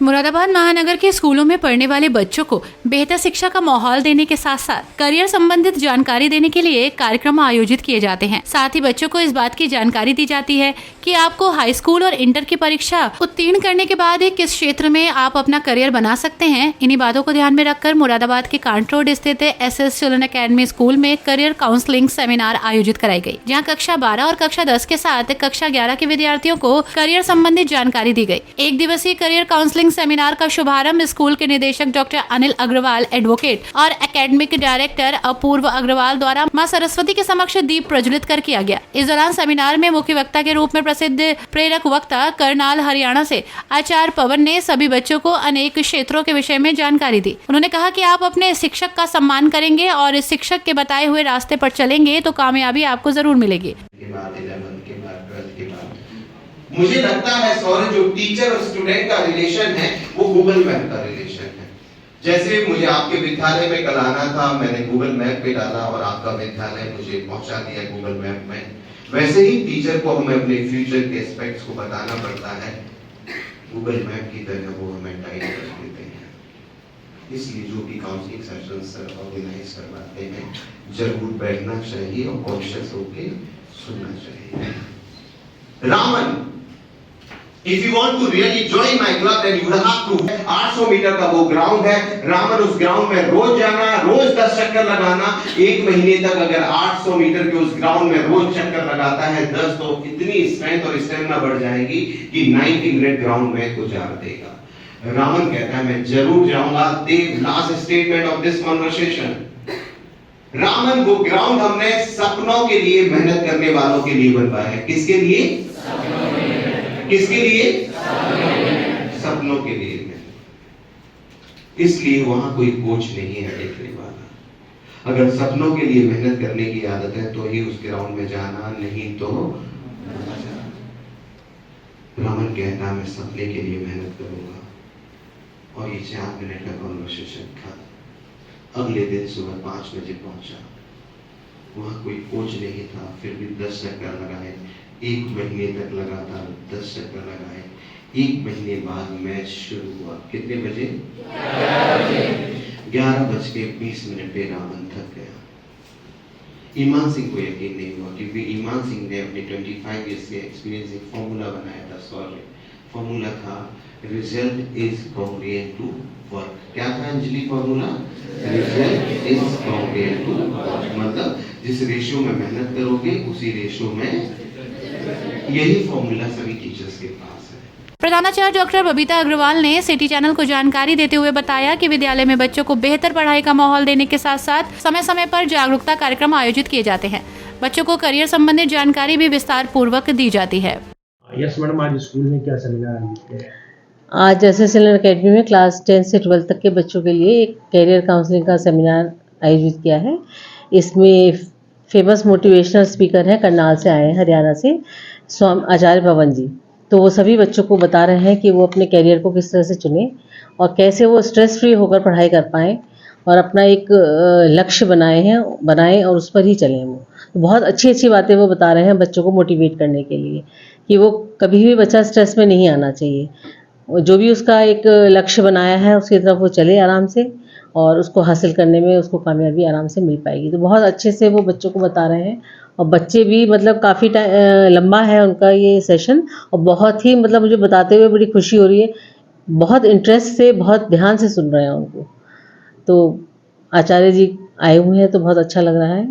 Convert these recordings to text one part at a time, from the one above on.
मुरादाबाद महानगर के स्कूलों में पढ़ने वाले बच्चों को बेहतर शिक्षा का माहौल देने के साथ साथ करियर संबंधित जानकारी देने के लिए कार्यक्रम आयोजित किए जाते हैं। साथ ही बच्चों को इस बात की जानकारी दी जाती है कि आपको हाई स्कूल और इंटर की परीक्षा उत्तीर्ण करने के बाद किस क्षेत्र में आप अपना करियर बना सकते हैं। इन्हीं बातों को ध्यान में रखकर मुरादाबाद के कांट रोड स्थित SS चिल्ड्रन अकेडमी स्कूल में करियर काउंसलिंग सेमिनार आयोजित कराई गई, जहाँ कक्षा 12 और कक्षा 10 के साथ कक्षा 11 के विद्यार्थियों को करियर संबंधित जानकारी दी गई। एक दिवसीय करियर काउंसलिंग सेमिनार का शुभारंभ स्कूल के निदेशक डॉक्टर अनिल अग्रवाल, एडवोकेट और एकेडमिक डायरेक्टर अपूर्व अग्रवाल द्वारा मां सरस्वती के समक्ष दीप प्रज्वलित कर किया गया। इस दौरान सेमिनार में मुख्य वक्ता के रूप में प्रसिद्ध प्रेरक वक्ता करनाल हरियाणा से आचार्य पवन ने सभी बच्चों को अनेक क्षेत्रों के विषय में जानकारी दी। उन्होंने कहा कि आप अपने शिक्षक का सम्मान करेंगे और इस शिक्षक के बताए हुए रास्ते पर चलेंगे तो कामयाबी आपको जरूर मिलेगी। मुझे लगता है सौरभ, जो टीचर और स्टूडेंट का रिलेशन है वो गूगल मैप का रिलेशन है। जैसे मुझे आपके विद्यालय में कल आना था, मैंने गूगल मैप पे डाला और आपका विद्यालय मुझे पहुंचा दिया गूगल मैप में, वैसे ही टीचर को हमें अपने फ्यूचर के एस्पेक्ट्स को बताना पड़ता है। गूगल मैप की तरह वो हमें गाइड कर देते हैं। इसलिए जो भी काउंसलिंग सेशंस ऑर्गेनाइज करवाते हैं जरूर बैठना चाहिए और कॉन्शियस होकर सुनना चाहिए। Raman, if you want to really join my club then you have to 800 metre का वो ग्राउंड है। रामन उस ग्राउंड में रोज जाना, रोज 10 चक्कर लगाना। एक महीने तक अगर 800 मीटर के उस ग्राउंड में रोज चक्कर लगाता है 10, तो इतनी स्ट्रेंथ और स्टेमिना बढ़ जाएगी कि 90 मिनट ग्राउंड में गुजार देगा। रामन कहता है मैं जरूर जाऊंगा। Dev, last statement of this conversation. Raman, वो ग्राउंड हमने सपनों के लिए, मेहनत करने वालों के लिए बनवाया है। किसके लिए? किसके लिए? सपनों के लिए। इसलिए वहां कोई कोच नहीं है देखने वाला। अगर सपनों के लिए मेहनत करने की आदत है तो ही उस ग्राउंड में जाना, नहीं तो ना जाना। रामन कहता मैं सपने के लिए मेहनत करूंगा। और ये 4 मिनट का कॉन्वर्सेशन था। अगले दिन सुबह 5 बजे पहुंचा। वहां कोई कोच नहीं था, फिर भी 10 चक्कर लगाए। 1 महीने तक लगातार 10 चक्कर लगाए। 1 महीने बाद मैच शुरू हुआ। कितने बजे? 11:20 पे रामन थक गया। ईमान सिंह को यकीन नहीं हुआ, क्योंकि ईमान सिंह ने अपने 25 ईयर्स के एक्सपीरियंस एक फॉर्मूला बनाया था। फॉर्मूला था result is congruent to work. क्या था Anjali formula? Result is congruent to work, मतलब जिस रेशियो में मेहनत करोगे उसी रेशियो में। यही फॉर्मूला सभी टीचर्स के पास है। प्रधानाचार्य डॉक्टर बबीता अग्रवाल ने सिटी चैनल को जानकारी देते हुए बताया कि विद्यालय में बच्चों को बेहतर पढ़ाई का माहौल देने के साथ साथ समय समय पर जागरूकता कार्यक्रम आयोजित किए जाते हैं। बच्चों को करियर संबंधित जानकारी भी विस्तार पूर्वक दी जाती है। यस मैडम, आज स्कूल में क्या सेमिनार आयोजित किया? आज SS चिल्ड्रन अकेडमी में क्लास 10 से 12 तक के बच्चों के लिए एक कैरियर काउंसलिंग का सेमिनार आयोजित किया है। इसमें फेमस मोटिवेशनल स्पीकर हैं, करनाल से आए हैं, हरियाणा से, आचार्य पवन जी। तो वो सभी बच्चों को बता रहे हैं कि वो अपने कैरियर को किस तरह से चुनें और कैसे वो स्ट्रेस फ्री होकर पढ़ाई कर पाएँ और अपना एक लक्ष्य बनाएं और उस पर ही चलें। वो तो बहुत अच्छी अच्छी बातें वो बता रहे हैं बच्चों को मोटिवेट करने के लिए कि वो कभी भी बच्चा स्ट्रेस में नहीं आना चाहिए। जो भी उसका एक लक्ष्य बनाया है उसकी तरफ वो चले आराम से, और उसको हासिल करने में उसको कामयाबी आराम से मिल पाएगी। तो बहुत अच्छे से वो बच्चों को बता रहे हैं और बच्चे भी, मतलब काफ़ी लंबा है उनका ये सेशन, और बहुत ही, मतलब मुझे बताते हुए बड़ी खुशी हो रही है। बहुत इंटरेस्ट से, बहुत ध्यान से सुन रहे हैं उनको। तो आचार्य जी आए हुए हैं तो बहुत अच्छा लग रहा है।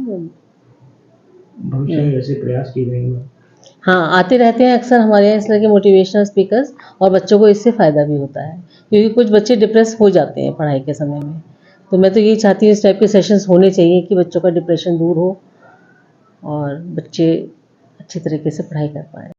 भविष्य में ऐसे प्रयास किए जाएंगे? हाँ, आते रहते हैं अक्सर हमारे यहाँ इस तरह के मोटिवेशनल स्पीकर्स, और बच्चों को इससे फ़ायदा भी होता है, क्योंकि कुछ बच्चे डिप्रेस हो जाते हैं पढ़ाई के समय में। तो मैं तो यही चाहती हूँ इस टाइप के सेशंस होने चाहिए कि बच्चों का डिप्रेशन दूर हो और बच्चे अच्छी तरीके से पढ़ाई कर पाएँ।